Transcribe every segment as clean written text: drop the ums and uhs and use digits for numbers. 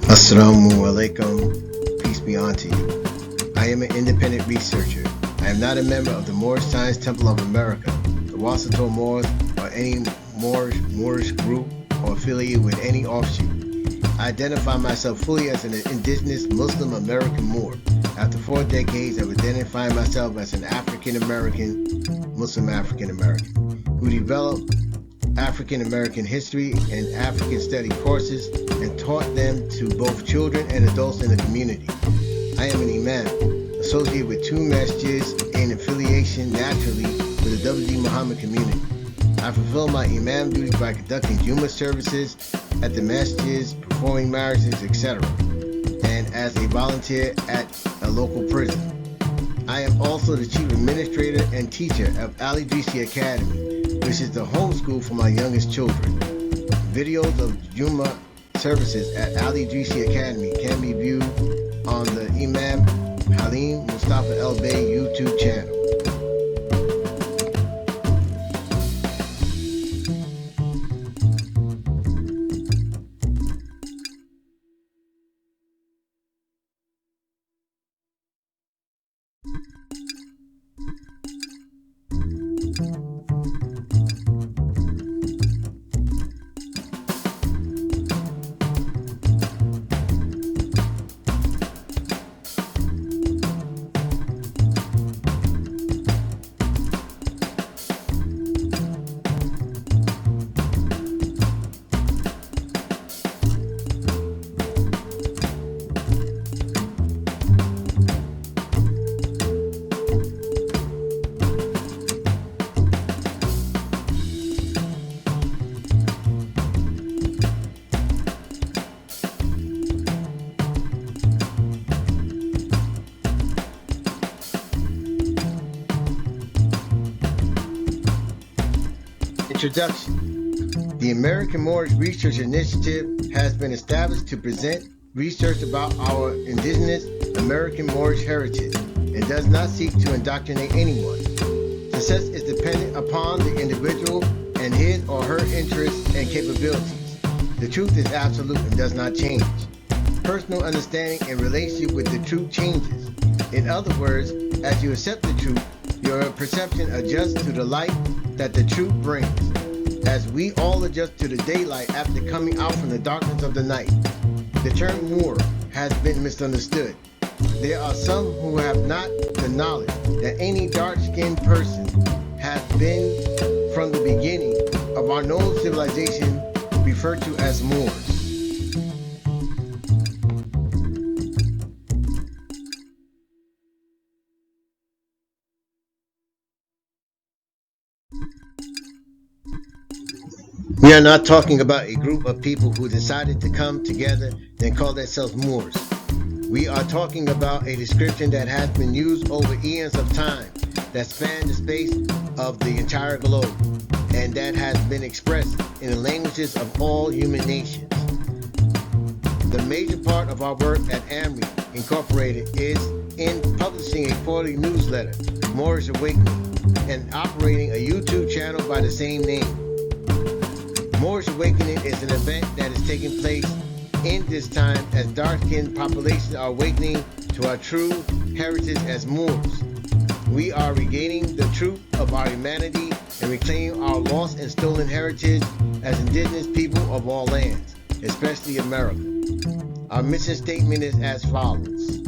Assalamu alaikum, peace be unto you. I am an independent researcher. I am not a member of the Moorish Science Temple of America, the Wasatol Moors, or any Moorish group or affiliated with any offshoot. I identify myself fully as an indigenous Muslim American Moor after 4 decades of identifying myself as an African American, Muslim African American, who developed African American history and African study courses and taught them to both children and adults in the community. I am an imam, associated with 2 masjids in affiliation naturally with the W.D. Muhammad community. I fulfill my imam duties by conducting Jummah services at the masjids, performing marriages, etc., and as a volunteer at a local prison. I am also the chief administrator and teacher of Ali Idrisi Academy, which is the homeschool for my youngest children. Videos of Jummah services at Ali Idrisi Academy can be viewed on the Imam Halim Mustafa El Bey YouTube channel. Introduction. The American Moorish Research Initiative has been established to present research about our indigenous American Moorish heritage and does not seek to indoctrinate anyone. Success is dependent upon the individual and his or her interests and capabilities. The truth is absolute and does not change. Personal understanding and relationship with the truth changes. In other words, as you accept the truth, your perception adjusts to the light that the truth brings, as we all adjust to the daylight after coming out from the darkness of the night. The term Moor has been misunderstood. There are some who have not the knowledge that any dark-skinned person has been from the beginning of our known civilization referred to as Moors. We are not talking about a group of people who decided to come together and call themselves Moors. We are talking about a description that has been used over eons of time that span the space of the entire globe and that has been expressed in the languages of all human nations. The major part of our work at AMRI Incorporated is in publishing a quarterly newsletter, Muurish Awakening, and operating a YouTube channel by the same name. Muurish Awakening is an event that is taking place in this time as dark-skinned populations are awakening to our true heritage as Moors. We are regaining the truth of our humanity and reclaiming our lost and stolen heritage as indigenous people of all lands, especially America. Our mission statement is as follows.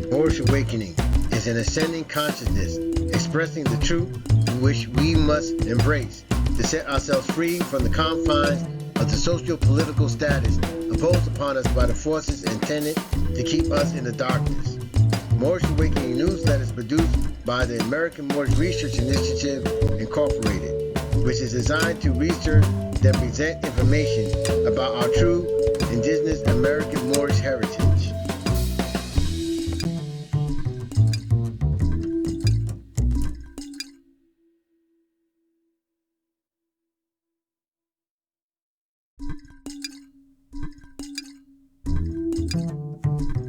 Muurish Awakening is an ascending consciousness expressing the truth which we must embrace to set ourselves free from the confines of the socio-political status imposed upon us by the forces intended to keep us in the darkness. Muurish Awakening newsletter is produced by the American Moorish Research Initiative, Incorporated, which is designed to research and present information about our true indigenous American Moorish heritage.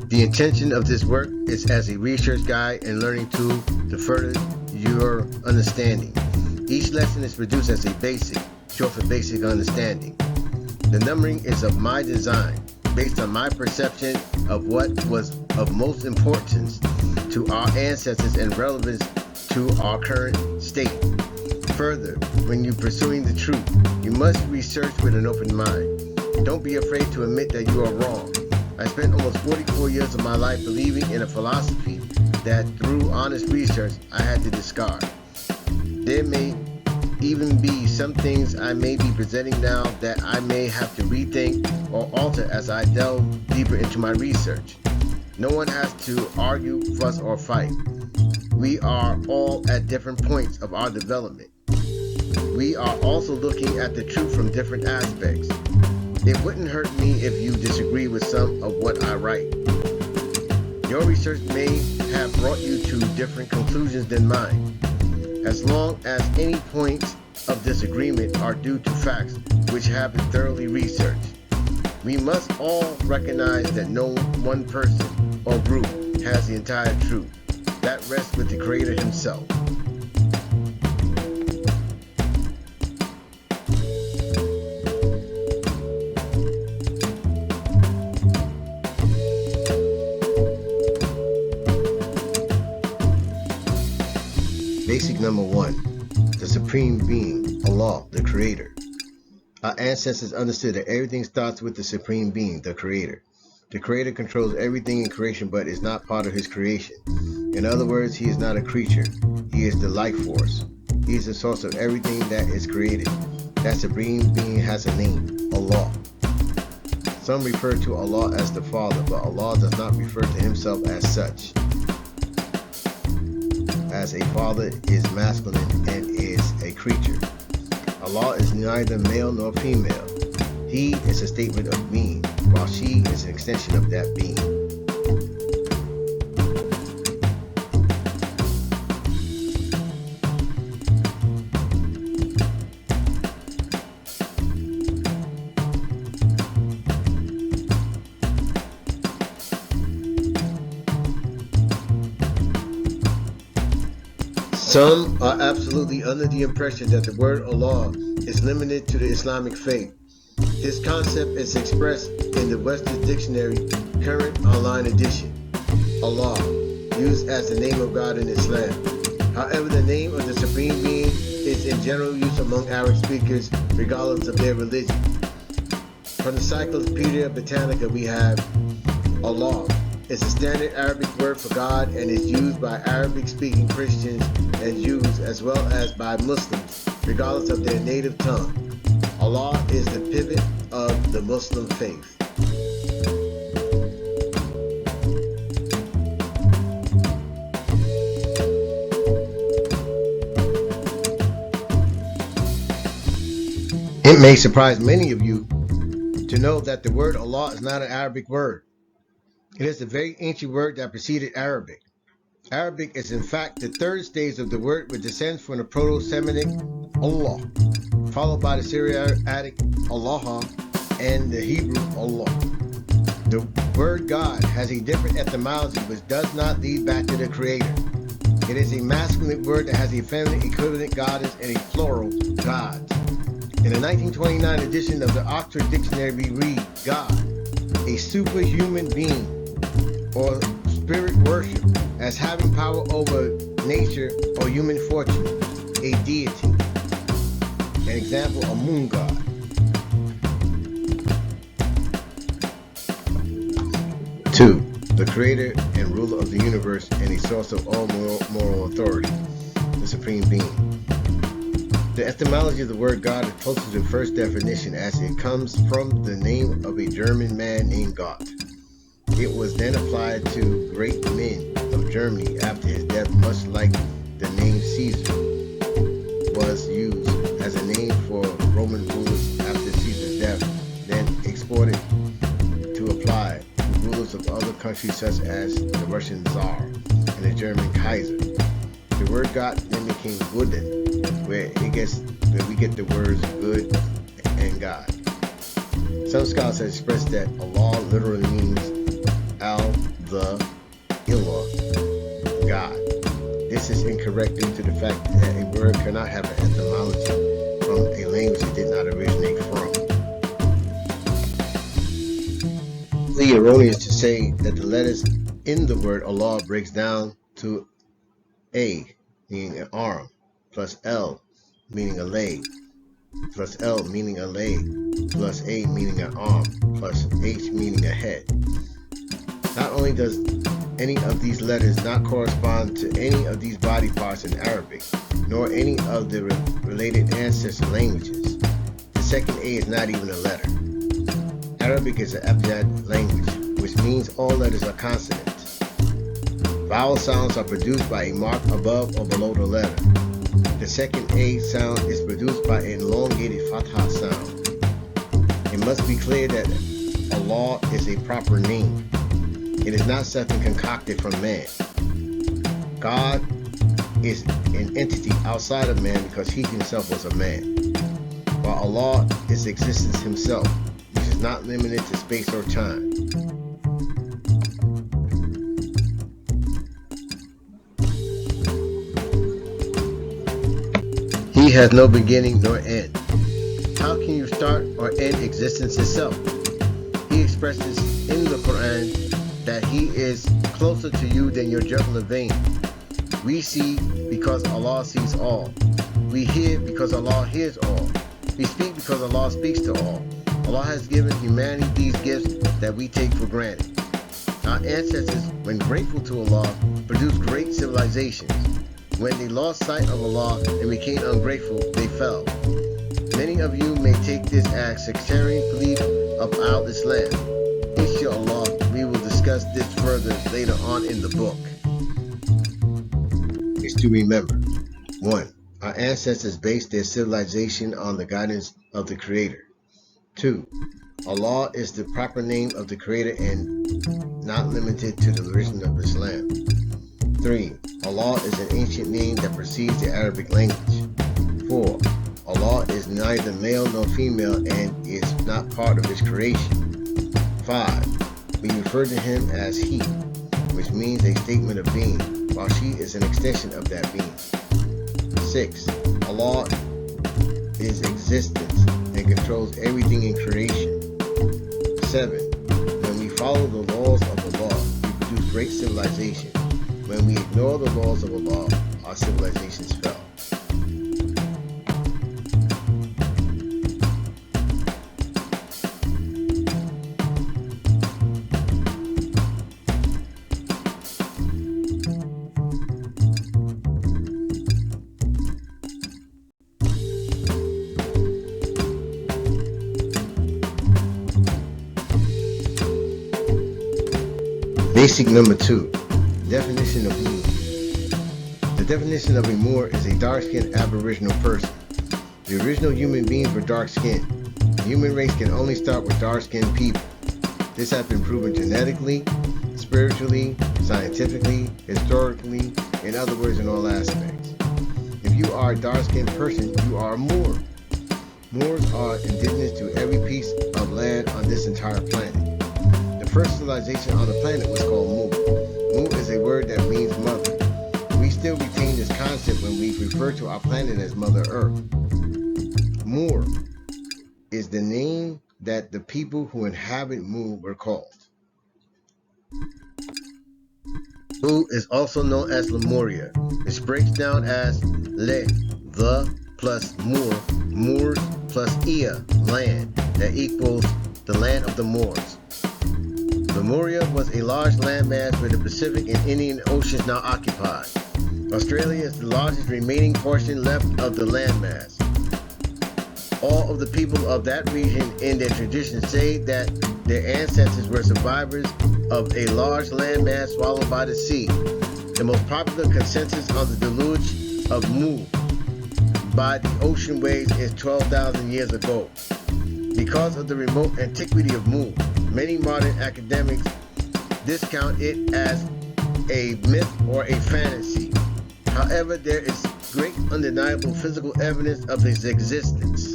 The intention of this work is as a research guide and learning tool to further your understanding. Each lesson is produced as a basic, short for basic understanding. The numbering is of my design, based on my perception of what was of most importance to our ancestors and relevance to our current state. Further, when you're pursuing the truth, you must research with an open mind. Don't be afraid to admit that you are wrong. I spent almost 44 years of my life believing in a philosophy that through honest research I had to discard. There may even be some things I may be presenting now that I may have to rethink or alter as I delve deeper into my research. No one has to argue, fuss, or fight. We are all at different points of our development. We are also looking at the truth from different aspects. It wouldn't hurt me if you disagree with some of what I write. Your research may have brought you to different conclusions than mine, as long as any points of disagreement are due to facts which have been thoroughly researched. We must all recognize that no one person or group has the entire truth. That rests with the Creator Himself. Basic number 1. The Supreme Being, Allah, the Creator. Our ancestors understood that everything starts with the Supreme Being, the Creator. The Creator controls everything in creation but is not part of His creation. In other words, He is not a creature. He is the life force. He is the source of everything that is created. That Supreme Being has a name, Allah. Some refer to Allah as the Father, but Allah does not refer to Himself as such. As a father is masculine and is a creature. Allah is neither male nor female. He is a statement of being, while she is an extension of that being. Some are absolutely under the impression that the word Allah is limited to the Islamic faith. This concept is expressed in the Western Dictionary current online edition. Allah, used as the name of God in Islam. However, the name of the Supreme Being is in general use among Arabic speakers regardless of their religion. From the Encyclopedia Britannica we have Allah. It's a standard Arabic word for God and is used by Arabic-speaking Christians and Jews as well as by Muslims, regardless of their native tongue. Allah is the pivot of the Muslim faith. It may surprise many of you to know that the word Allah is not an Arabic word. It is a very ancient word that preceded Arabic. Arabic is in fact the third stage of the word, which descends from the Proto-Semitic Allah, followed by the Syriac Allah and the Hebrew Allah. The word God has a different etymology which does not lead back to the Creator. It is a masculine word that has a feminine equivalent goddess and a plural gods. In the 1929 edition of the Oxford Dictionary we read God, a superhuman being or spirit worship as having power over nature or human fortune, a deity. An example, a moon god. Two, the creator and ruler of the universe and a source of all moral authority, the Supreme Being. The etymology of the word God is closer to the first definition, as it comes from the name of a German man named Gott. It was then applied to great men of Germany after his death, much like the name Caesar was used as a name for Roman rulers after Caesar's death, then exported to apply to rulers of other countries such as the Russian Tsar and the German Kaiser. The word God then became Guden, where we get the words good and God. Some scholars have expressed that Allah literally means Al, the, Ilah, God. This is incorrect due to the fact that a word cannot have an etymology from a language it did not originate from. It is erroneous to say that the letters in the word Allah breaks down to A, meaning an arm, plus L, meaning a leg, plus L, meaning a leg, plus A, meaning an arm, plus H, meaning a head. Not only does any of these letters not correspond to any of these body parts in Arabic, nor any of the related ancestor languages. The second A is not even a letter. Arabic is an abjad language, which means all letters are consonants. Vowel sounds are produced by a mark above or below the letter. The second A sound is produced by an elongated fatha sound. It must be clear that Allah is a proper name. It is not something concocted from man. God is an entity outside of man because he himself was a man, while Allah is existence himself, which is not limited to space or time. He has no beginning nor end. How can you start or end existence itself? He expresses in the Quran that he is closer to you than your jugular vein. We see because Allah sees all. We hear because Allah hears all. We speak because Allah speaks to all. Allah has given humanity these gifts that we take for granted. Our ancestors, when grateful to Allah, produced great civilizations. When they lost sight of Allah and became ungrateful, they fell. Many of you may take this as sectarian belief of Al-Islam. Inshallah, we will discuss this further later on in the book. Is to remember. 1. Our ancestors based their civilization on the guidance of the Creator. 2. Allah is the proper name of the Creator and not limited to the religion of Islam. 3. Allah is an ancient name that precedes the Arabic language. 4. Allah is neither male nor female and is not part of His creation. 5. We refer to Him as He, which means a statement of being, while she is an extension of that being. 6. Allah is existence and controls everything in creation. 7. When we follow the laws of Allah, we produce great civilization. When we ignore the laws of Allah, our civilizations fell. Basic number 2. Definition of Muur. The definition of a Muur is a dark-skinned Aboriginal person. The original human beings were dark-skinned. The human race can only start with dark-skinned people. This has been proven genetically, spiritually, scientifically, historically, in other words, in all aspects. If you are a dark-skinned person, you are a Muur. Moors are indigenous to every piece of land on this entire planet. The first civilization on the planet was called Muur. Muur is a word that means mother. We still retain this concept when we refer to our planet as Mother Earth. Muur is the name that the people who inhabit Muur were called. Muur is also known as Lemuria, which breaks down as Le, the, plus Muur, Moors plus Ia, land, that equals the land of the Moors. Lemuria was a large landmass where the Pacific and Indian Oceans now occupy. Australia is the largest remaining portion left of the landmass. All of the people of that region in their tradition say that their ancestors were survivors of a large landmass swallowed by the sea. The most popular consensus on the deluge of Muur by the ocean waves is 12,000 years ago. Because of the remote antiquity of Muur, many modern academics discount it as a myth or a fantasy. However, there is great undeniable physical evidence of its existence.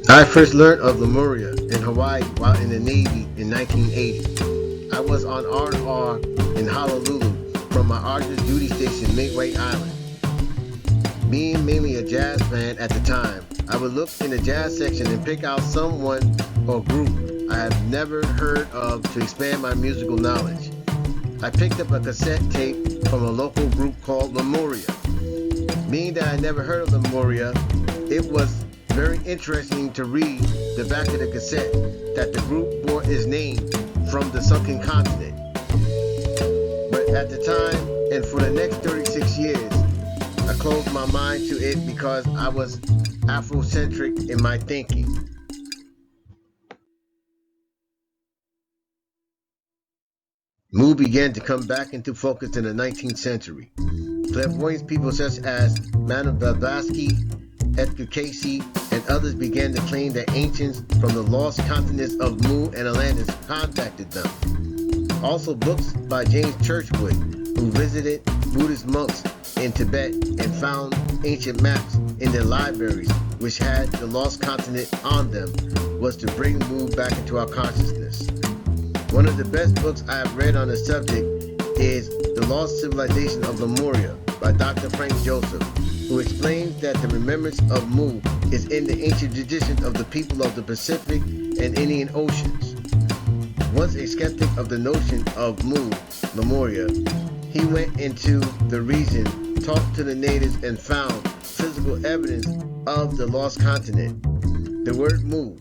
I first learned of Lemuria in Hawaii while in the Navy in 1980. I was on R&R in Honolulu from my arduous duty station Midway Island. Being mainly a jazz fan at the time, I would look in the jazz section and pick out someone or group I have never heard of to expand my musical knowledge. I picked up a cassette tape from a local group called Lemuria. Being that I never heard of Lemuria, it was very interesting to read the back of the cassette that the group bore its name from the sunken continent. But at the time, and for the next 36 years, I closed my mind to it because I was Afrocentric in my thinking. Mu began to come back into focus in the 19th century. Clairvoyant people such as Madame Blavatsky, Edgar Cayce, and others began to claim that ancients from the lost continents of Mu and Atlantis contacted them. Also books by James Churchward, who visited Buddhist monks in Tibet and found ancient maps in their libraries which had the lost continent on them, was to bring Mu back into our consciousness. One of the best books I have read on the subject is The Lost Civilization of Lemuria by Dr. Frank Joseph, who explains that the remembrance of Mu is in the ancient tradition of the people of the Pacific and Indian Oceans. Once a skeptic of the notion of Mu, Lemuria, he went into the region, talked to the natives, and found physical evidence of the lost continent. The word Mu,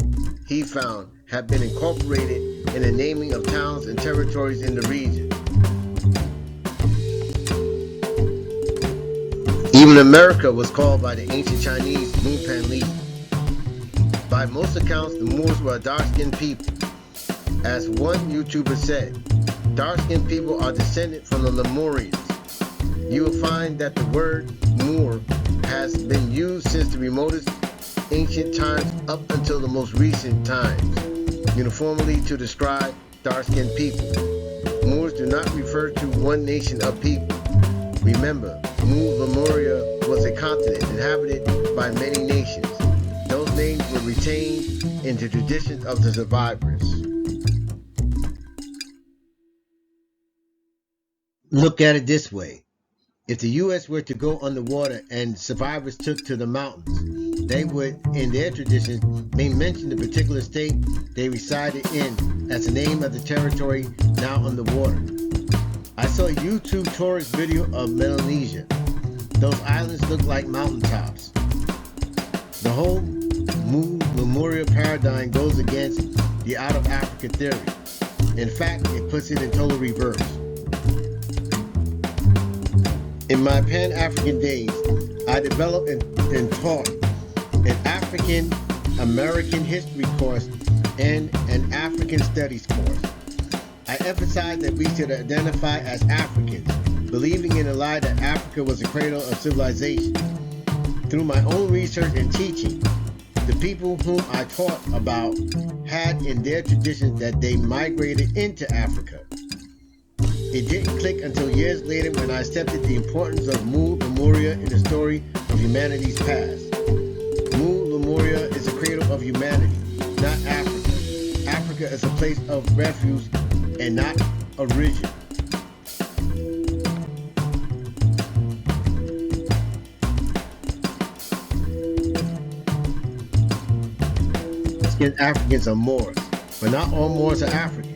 he found, had been incorporated in the naming of towns and territories in the region. Even America was called by the ancient Chinese Mu Pan Li. By most accounts, the Moors were a dark-skinned people. As one YouTuber said, dark-skinned people are descended from the Lemurians. You will find that the word Moor has been used since the remotest ancient times up until the most recent times, uniformly to describe dark-skinned people. Moors do not refer to one nation of people. Remember, Mu Lemuria was a continent inhabited by many nations. Those names were retained in the traditions of the survivors. Look at it this way. If the U.S. were to go underwater and survivors took to the mountains, they would, in their traditions, may mention the particular state they resided in as the name of the territory now underwater. I saw a YouTube tourist video of Melanesia. Those islands look like mountaintops. The whole Mu Lemuria paradigm goes against the out of Africa theory. In fact, it puts it in total reverse. In my Pan-African days, I developed and taught an African American history course and an African studies course. I emphasized that we should identify as Africans, believing in the lie that Africa was the cradle of civilization. Through my own research and teaching, the people whom I taught about had in their traditions that they migrated into Africa. It didn't click until years later when I accepted the importance of Mu Lemuria in the story of humanity's past. Mu Lemuria is the cradle of humanity, not Africa. Africa is a place of refuge and not origin. Africans are Moors, but not all Moors are African.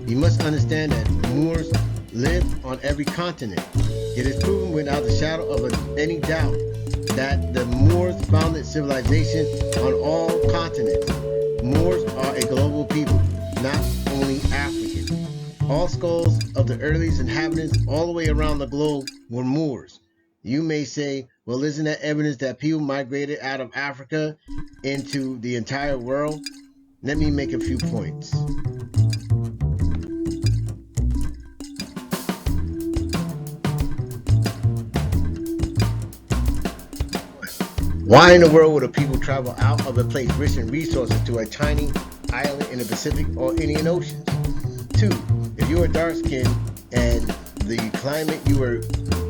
You must understand that Moors live on every continent. It is proven without the shadow of any doubt that the Moors founded civilization on all continents. Moors are a global people, not only African. All skulls of the earliest inhabitants all the way around the globe were Moors. You may say, Well, isn't that evidence that people migrated out of Africa into the entire world? Let me make a few points. Why in the world would a people travel out of a place rich in resources to a tiny island in the Pacific or Indian Oceans? 2. If you were dark skinned and the climate you were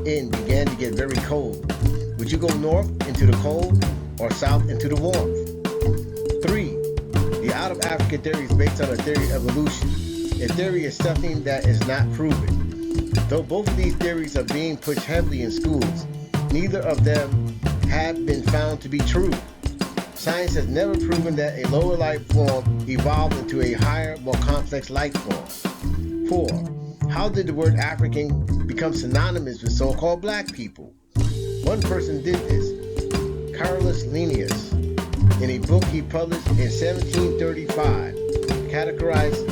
in began to get very cold, would you go north into the cold or south into the warmth? 3. The out of Africa theory is based on a theory of evolution. A theory is something that is not proven. Though both of these theories are being pushed heavily in schools, neither of them have been found to be true. Science has never proven that a lower life form evolved into a higher, more complex life form. 4. How did the word African become synonymous with so-called black people? One person did this, Carolus Linnaeus, in a book he published in 1735, categorized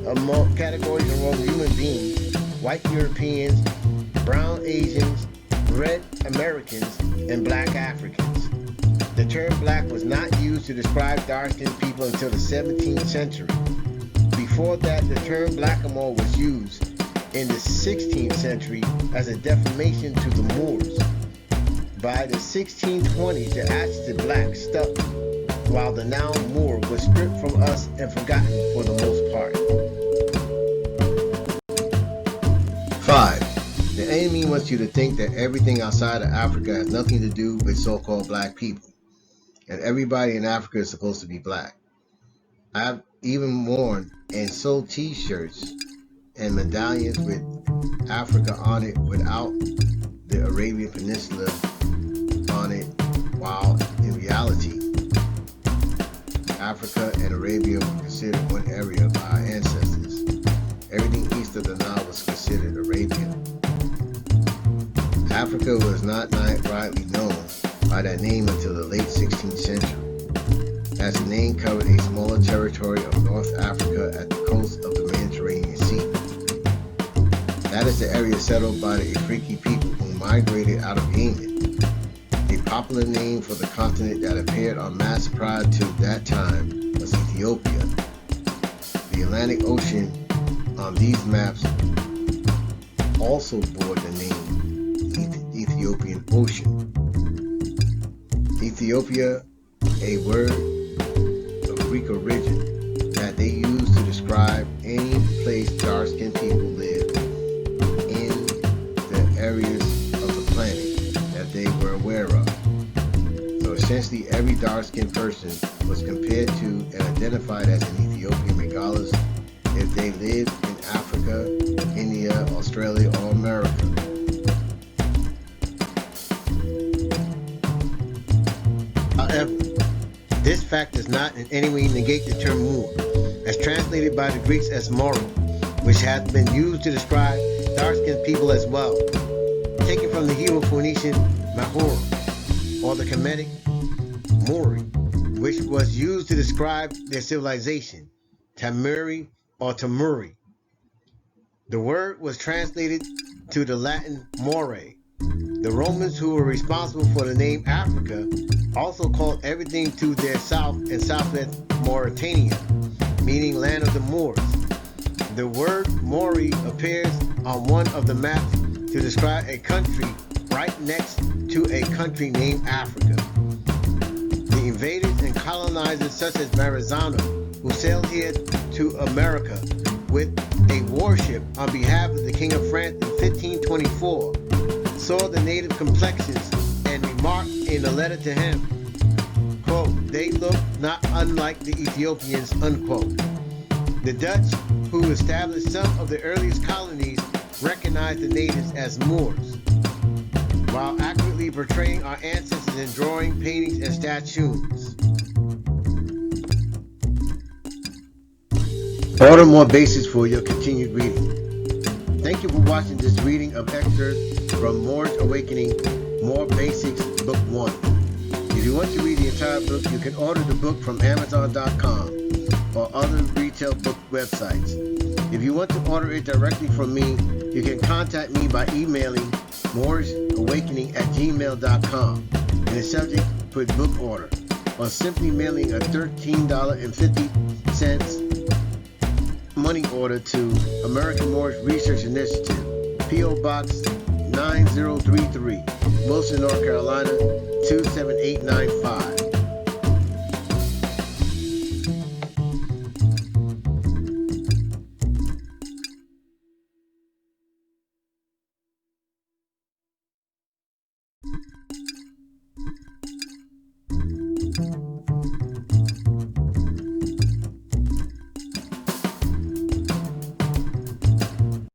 among human beings, white Europeans, brown Asians, red Americans, and black Africans. The term black was not used to describe dark-skinned people until the 17th century. Before that, the term blackamoor was used in the 16th century as a defamation to the Moors. By the 1620s, the adjective black stuck, while the noun Moor was stripped from us and forgotten for the most part. 5. The enemy wants you to think that everything outside of Africa has nothing to do with so-called black people, and everybody in Africa is supposed to be black. I've even worn and sold t-shirts and medallions with Africa on it without the Arabian Peninsula on it, while in reality, Africa and Arabia were considered one area by our ancestors. Everything east of the Nile was considered Arabian. Africa was not widely known by that name until the late 16th century, as the name covered a smaller territory of North Africa at the coast of the Mediterranean Sea. That is the area settled by the Afriki people who migrated out of Yemen. A popular name for the continent that appeared on maps prior to that time was Ethiopia. The Atlantic Ocean on these maps also bore the name Ethiopian Ocean. Ethiopia, a word of Greek origin that they used to describe any place dark-skinned people live in the areas of the planet that they were aware of. So essentially every dark-skinned person was compared to and identified as an Ethiopian regardless if they lived in Africa, India, Australia, or America. However, this fact does not in any way negate the term Moor, as translated by the Greeks as Moro, which has been used to describe dark-skinned people as well, taken from the Hebrew-Phoenician Mahor, or the Kemetic Mori, which was used to describe their civilization, Tamuri or Tamuri. The word was translated to the Latin more. The Romans, who were responsible for the name Africa, also called everything to their south and southwest Mauritania, meaning land of the Moors. The word Mori appears on one of the maps to describe a country right next to a country named Africa. The invaders and colonizers such as Marizano, who sailed here to America with a warship on behalf of the King of France in 1524, saw the native complexions and remarked in a letter to him, quote, "They look not unlike the Ethiopians," unquote. The Dutch, who established some of the earliest colonies, recognized the natives as Moors, while accurately portraying our ancestors in drawing, paintings, and statues. Order Muur Basics for your continued reading. Thank you for watching this reading of excerpts from Muurish Awakening, Muur Basics Book One. If you want to read the entire book, you can order the book from Amazon.com or other retail book websites. If you want to order it directly from me, you can contact me by emailing Muurish Awakening at gmail.com. In the subject, put book order. Or simply mailing a $13.50 money order to American Moorish Research Initiative, P.O. Box 9033, Wilson, North Carolina 27895.